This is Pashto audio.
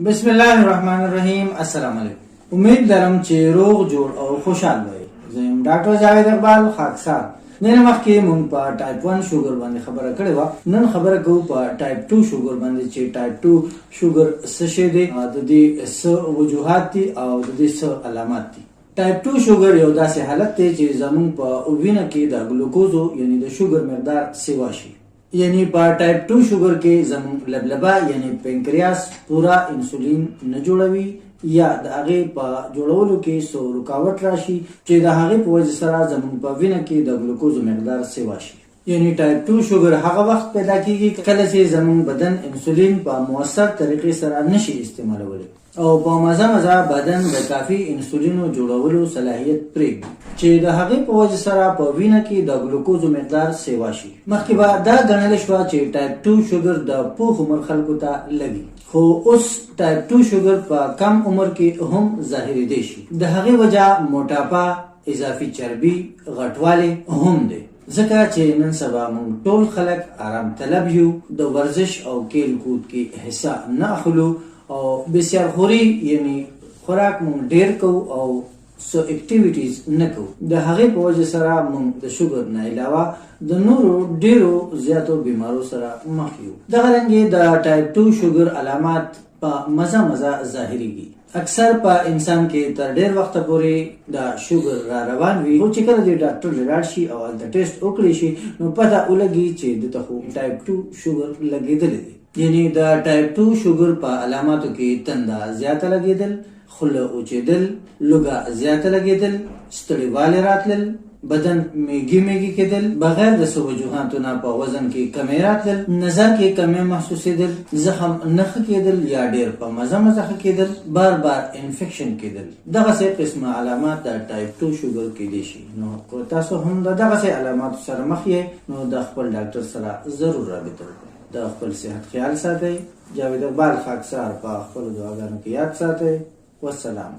بسم الله الرحمن الرحیم. السلام علیکم. امید لرم چې روغ جوړ او خوشحال وئ. زه یم ډاکټر جاوید اقبال خاکسار. نن مخکې مونږ په ټایپ 1 شوګر باندې خبره کړې وه. نن خبره کوو په ټایپ 2 شوګر باندې چې ټایپ 2 شوګر څه شی دی، د دې څه وجوهات دي او د دې څه علامات دي. ټایپ 2 شوګر یو داسې حالت دی چې زمونږ په وینه کې د ګلوکوزو یعنی د شوګر مقدار سیوا شي. یعنی په ټایپ 2 شوګر کې زمونږ لبلبه یعنی پنکریاس پورا انسولین نه جوړوي یا د هغې په جوړولو کې څه رکاوټ راشي چې د هغې په وجه سره زمونږ په وینه کې د ګلوکوزو مقدار سیوا شي. یعنی ټایپ 2 شوګر هغه وخت پیدا کیږي کله چې زمونږ بدن انسولین په مؤثر طریقې سره نشي استعمالولی او په مزه بدن د کافي انسولینو جوړولو صلاحیت پرېږدي چې د هغې په وجه سره په وینه کې د ګلوکوزو مقدار سیوا شي. مخکې به دا ګڼلی شوه چې ټایپ 2 شوګر د پوخ عمر خلکو ته لګي، خو اوس ټایپ 2 شوګر په کم عمر کې هم ظاهرېدی شي. د هغې وجه موټاپا، اضافي چربي، غټوالی هم دی. ځکه چې نن سبا موږ ټول خلک آرام طلب یو، د ورزش او کیل کود کې حصه نه اخلو او بسیار خوري یعنی خوراک مونږ ډیر کوو او څه اکټیویټیز نه کوو. د هغې په وجه سره مونږ د شوګر نه علاوه د نورو ډیرو زیاتو بیمارو سره مخ یو. دغه رنګې د ټایپ 2 شوګر علامات په مزه ظاهریږي. اکثر په انسان کې تر ډیر وخت پورې د شوګر را روان وي، خو چې کله د ډاکټر لاړ شي او د ټیسټ وکړي شي نو پته ولګي چې دته خو ټایپ 2 شوګر لګېدلی دی. یعنی د ټایپ 2 شوګر په علاماتو کې تنده زیاته لګېدل، خوله اوچېدل، لوږه زیاته لګېدل، ستړیوالی راتلل، بدن میږي کېدل، بغیر د څه وجوهاتو نه په وزن کې کمی راتلل، نظر کې کمی محسوسېدل، زخم نه ښه کېدل یا ډېر په مزه ښه کېدل، بار انفیکشن کېدل. دغسې قسمه علامات د ټایپ 2 شوګر کېدی شي. نو که تاسو هم د دغسې علاماتو سره مخ یې نو د خپل ډاکټر سره ضرور رابطه وکړئ. د خپل صحت خیال ساتئ. جاوید اقبال خاکسار په خپلو دعاګانو کې یاد ساتئ. والسلام.